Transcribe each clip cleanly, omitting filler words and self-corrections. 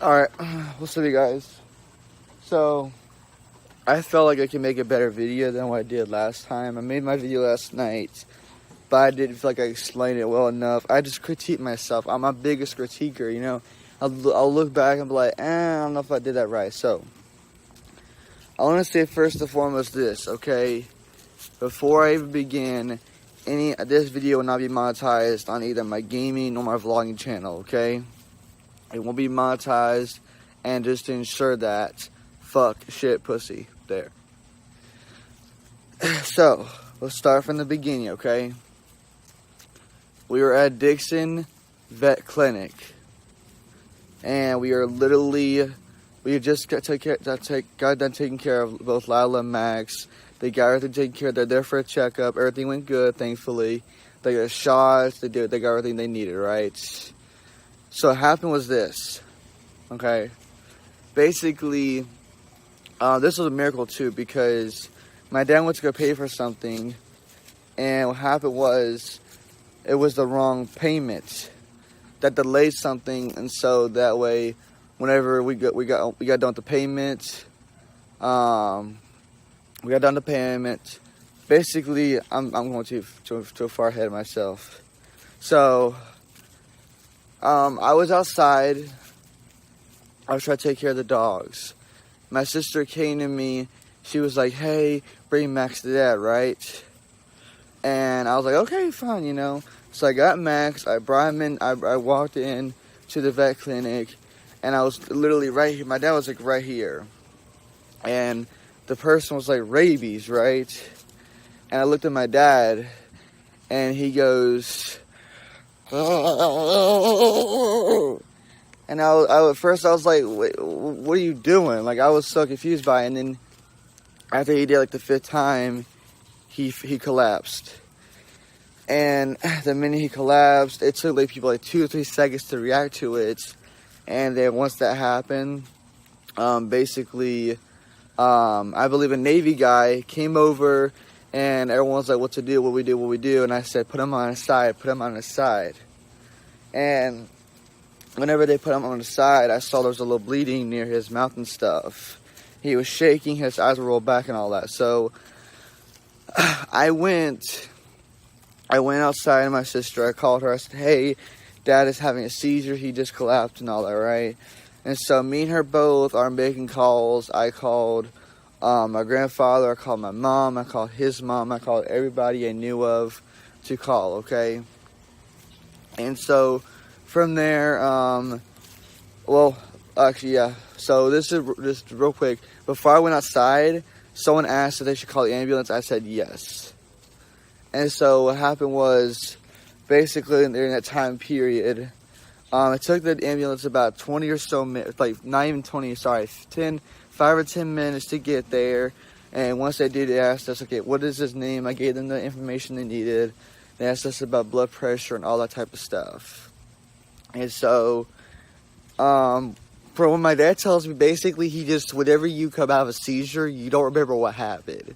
Alright, what's up you guys? So, I felt like I could make a better video than what I did last time. I made my video last night, but I didn't feel like I explained it well enough. I just critique myself. I'm my biggest critiquer, you know? I'll look back and be like, I don't know if I did that right. So, I want to say first and foremost this, okay? Before I even begin, this video will not be monetized on either my gaming or my vlogging channel, okay? It won't be monetized, and just to ensure that, fuck, shit, pussy, there. So, let's start from the beginning, okay? We were at Dixon Vet Clinic, and we just got done taking care of both Lila and Max. They got everything taken care of. They're there for a checkup. Everything went good, thankfully. They got shots. They got everything they needed, right? So what happened was this, okay? Basically, this was a miracle too, because my dad went to go pay for something, and what happened was, it was the wrong payment that delayed something, and so that way, whenever we got done with the payment, Basically, I'm going too far ahead of myself. So, I was outside. I was trying to take care of the dogs. My sister came to me. She was like, "Hey, bring Max to Dad, right?" And I was like, "Okay, fine, you know." So I got Max. I brought him in. I walked in to the vet clinic, and I was literally right here. My dad was like right here, and the person was like rabies, right? And I looked at my dad, and he goes, and at first I was like, "Wait, what are you doing?" Like, I was so confused by it. And then after he did like the fifth time, he collapsed. And the minute he collapsed, it took like people like 2 or 3 seconds to react to it. And then once that happened, basically, I believe a Navy guy came over, and everyone's like, "What to do? What we do?" And I said, "Put him on his side. Put him on his side." And whenever they put him on the side, I saw there was a little bleeding near his mouth and stuff. He was shaking, his eyes were rolled back and all that. So I went outside, and my sister, I called her. I said, "Hey, Dad is having a seizure. He just collapsed and all that, right?" And so me and her both are making calls. I called my grandfather, I called my mom, I called his mom, I called everybody I knew of to call, okay? And so from there, well, actually, yeah. So this is just real quick. Before I went outside, someone asked if they should call the ambulance. I said yes. And so what happened was, basically during that time period, it took the ambulance about 20 or so minutes, like not even 20, sorry, 5 or 10 minutes to get there. And once they did, they asked us, "Okay, what is his name?" I gave them the information they needed. They asked us about blood pressure and all that type of stuff. And so, from what my dad tells me, basically he just, whenever you come out of a seizure, you don't remember what happened.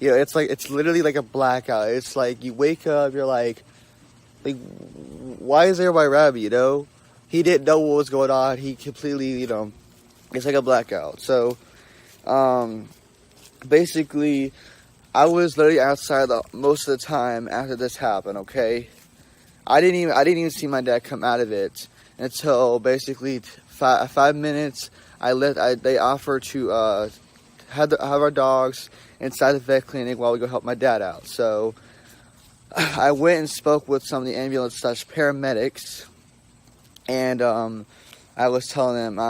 You know, it's literally like a blackout. It's like you wake up, you're like, why is everybody around me, you know? He didn't know what was going on. He completely, you know, it's like a blackout. So, basically, I was literally outside most of the time after this happened, okay? I didn't even see my dad come out of it until basically 5 minutes. They offered to have our dogs inside the vet clinic while we go help my dad out. So I went and spoke with some of the ambulance / paramedics, and I was telling them,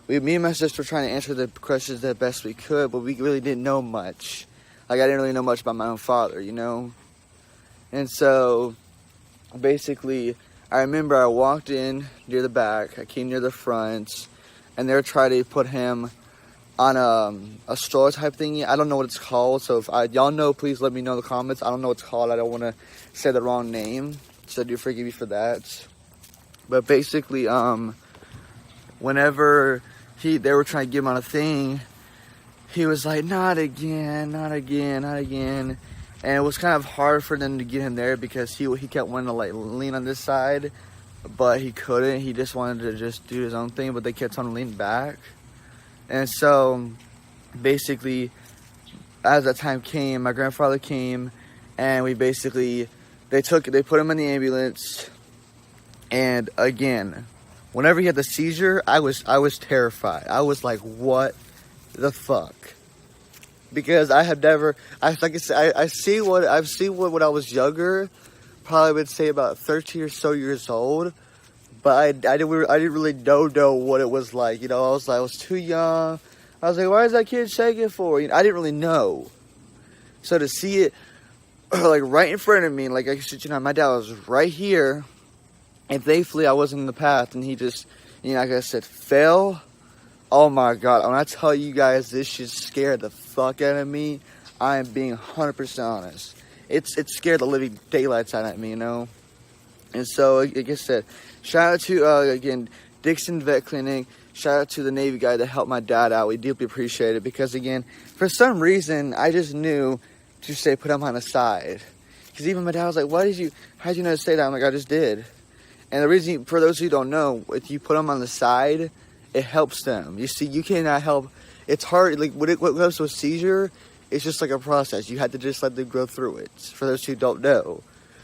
me and my sister were trying to answer the questions the best we could, but we really didn't know much. Like, I didn't really know much about my own father, you know? And so, basically, I remember I walked in near the back, I came near the front, and they were trying to put him on a stroller type thingy. I don't know what it's called, so if y'all know, please let me know in the comments. I don't know what it's called. I don't want to say the wrong name, so do forgive me for that. But basically, whenever they were trying to get him on a thing, he was like, not again, not again, not again. And it was kind of hard for them to get him there because he kept wanting to like lean on this side but he couldn't. He just wanted to just do his own thing, but they kept on leaning back. And so basically, as that time came, my grandfather came, and we basically, they put him in the ambulance. And again, whenever he had the seizure, I was terrified. I was like, what the fuck? Because I have never, like I said, I've seen what when I was younger, probably would say about 13 or so years old, but I didn't really know what it was like. You know, I was too young. I was like, why is that kid shaking for? You know, I didn't really know. So to see it like right in front of me, like I said, you know, my dad was right here, and thankfully I wasn't in the path, and he just, you know, like I said, fell. Oh my God, when I tell you guys this shit scared the fuck out of me, I am being 100% honest. It scared the living daylights out of me, you know? And so, like I said, shout out to, again, Dixon Vet Clinic. Shout out to the Navy guy that helped my dad out. We deeply appreciate it because, again, for some reason, I just knew to say put him on the side. Because even my dad was like, how'd you know to say that? I'm like, I just did. And the reason, for those who don't know, if you put them on the side, it helps them. You see, you cannot help. It's hard. Like what comes to a seizure, it's just like a process. You have to just let them go through it. For those who don't know,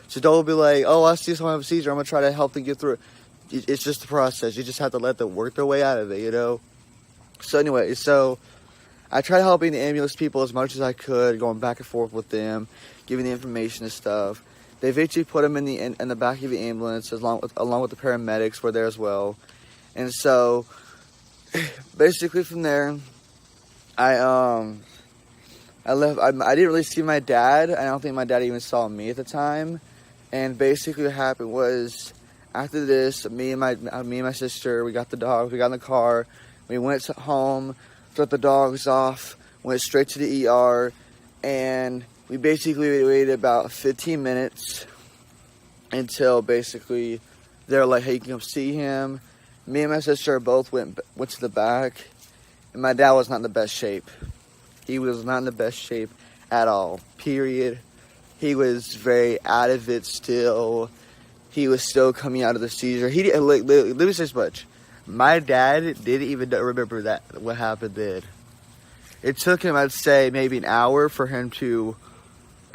so don't be like, oh, I see someone have a seizure, I'm gonna try to help them get through it. It's just a process. You just have to let them work their way out of it. You know. So anyway, I tried helping the ambulance people as much as I could, going back and forth with them, giving the information and stuff. They eventually put them in the back of the ambulance, along with the paramedics were there as well, and so. Basically from there, I left. I didn't really see my dad. I don't think my dad even saw me at the time. And basically what happened was, after this, me and my sister, we got the dogs. We got in the car. We went home, dropped the dogs off, went straight to the ER, and we basically waited about 15 minutes until basically they're like, hey, you can come see him. Me and my sister both went to the back, and my dad was not in the best shape. He was not in the best shape at all, period. He was very out of it still. He was still coming out of the seizure. Let me say this much. My dad didn't even remember what happened then. It took him, I'd say, maybe an hour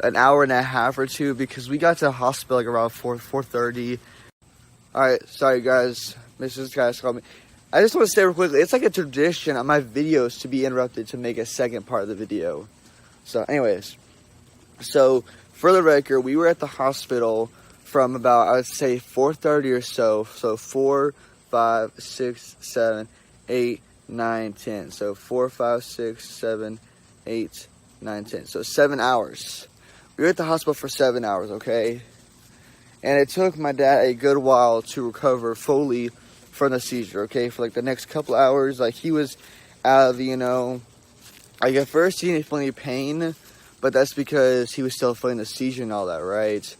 an hour and a half or two, because we got to the hospital like around 4:30. All right, sorry guys. Mrs. Guys called me. I just want to say real quickly, it's like a tradition on my videos to be interrupted to make a second part of the video. So anyways, for the record, we were at the hospital from about, I would say, 4:30 or so. So 4, 5, 6, 7, 8, 9, 10. So 4, 5, 6, 7, 8, 9, 10. So 7 hours. We were at the hospital for 7 hours, okay? And it took my dad a good while to recover fully from the seizure, okay? For like the next couple hours, like he was out of, you know, like at first he didn't feel any pain, but that's because he was still feeling the seizure and all that, right?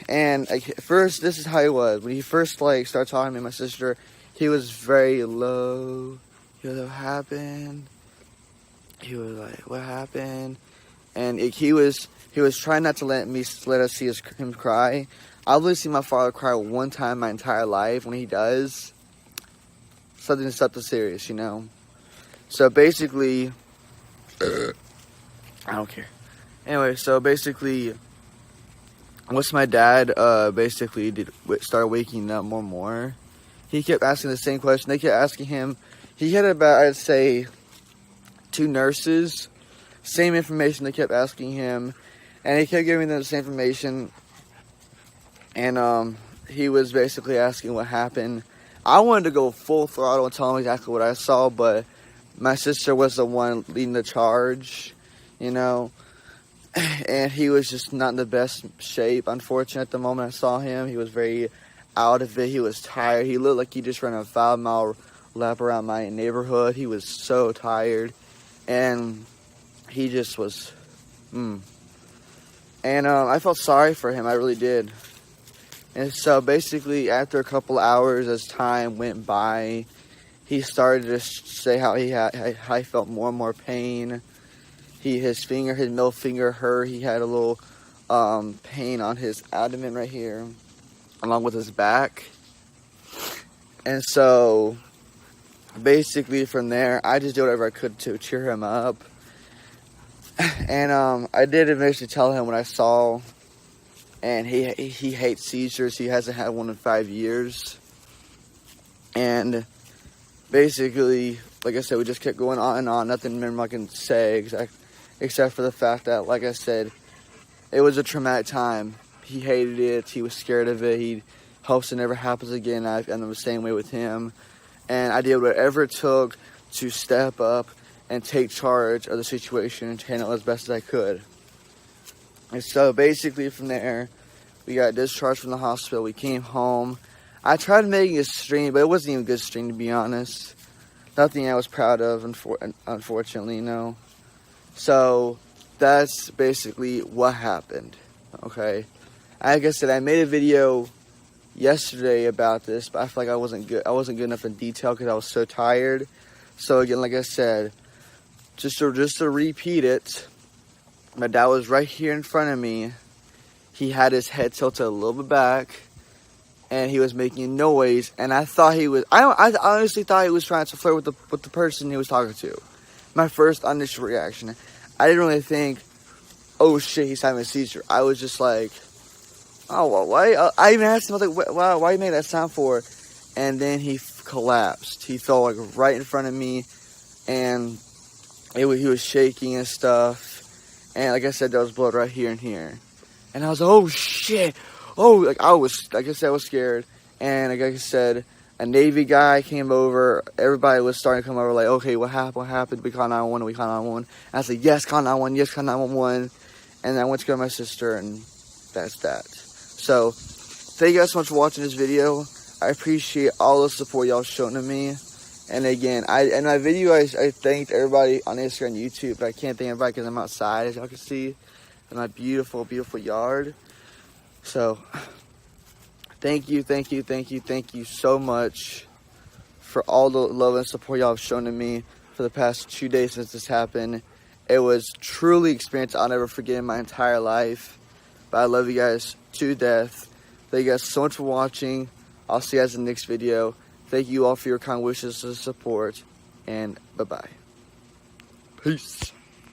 And like, at first, this is how he was. When he first like started talking to me and my sister, he was very low. He was like, what happened? He was like, what happened? And he was trying not to let us see him cry. I've only seen my father cry one time my entire life. When he does, something serious, you know. So basically, I don't care. Anyway, so basically, once my dad started waking up more and more, he kept asking the same question. They kept asking him. He had about, I'd say, 2 nurses. Same information they kept asking him, and he kept giving them the same information. And he was basically asking what happened. I wanted to go full throttle and tell him exactly what I saw, but my sister was the one leading the charge, you know. And he was just not in the best shape. Unfortunately, at the moment I saw him, he was very out of it. He was tired. He looked like he just ran a 5-mile lap around my neighborhood. He was so tired, and he just was. And I felt sorry for him. I really did. And so basically, after a couple hours, as time went by, he started to say how he felt more and more pain. His middle finger hurt. He had a little pain on his abdomen right here. along with his back. And so basically from there, I just did whatever I could to cheer him up. And I did eventually tell him what I saw, and he hates seizures. He hasn't had one in 5 years. And basically, like I said, we just kept going on and on. Nothing more I can say except for the fact that, like I said, it was a traumatic time. He hated it. He was scared of it. He hopes it never happens again. And I'm the same way with him. And I did whatever it took to step up and take charge of the situation and handle it as best as I could. And so basically from there, we got discharged from the hospital. We came home. I tried making a stream, but it wasn't even a good stream, to be honest. Nothing I was proud of, unfortunately, no. So that's basically what happened, okay? Like I said, I made a video yesterday about this, but I feel like I wasn't good enough in detail because I was so tired. So again, like I said, just to repeat it, my dad was right here in front of me. He had his head tilted a little bit back, and he was making noise. And I thought he was. I honestly thought he was trying to flirt with the person he was talking to. My first initial reaction. I didn't really think, oh shit, he's having a seizure. I was just like, oh, well, why? I even asked him, I was like, why you made that sound for? And then he collapsed. He fell like right in front of me, and he was shaking and stuff. And like I said, there was blood right here and here. And I was like, oh shit. Oh, like I was scared. And like I said, a Navy guy came over. Everybody was starting to come over like, okay, what happened? What happened? We call 911. We call 911. And I said, yes, call 911. Yes, call 911. And then I went to go to my sister, and that's that. So, thank you guys so much for watching this video. I appreciate all the support y'all shown to me. And again, in my video, I thanked everybody on Instagram and YouTube, but I can't thank everybody because I'm outside, as y'all can see, in my beautiful, beautiful yard. So, thank you so much for all the love and support y'all have shown to me for the past 2 days since this happened. It was truly an experience I'll never forget in my entire life. But I love you guys to death. Thank you guys so much for watching. I'll see you guys in the next video. Thank you all for your kind wishes and support. And bye-bye. Peace.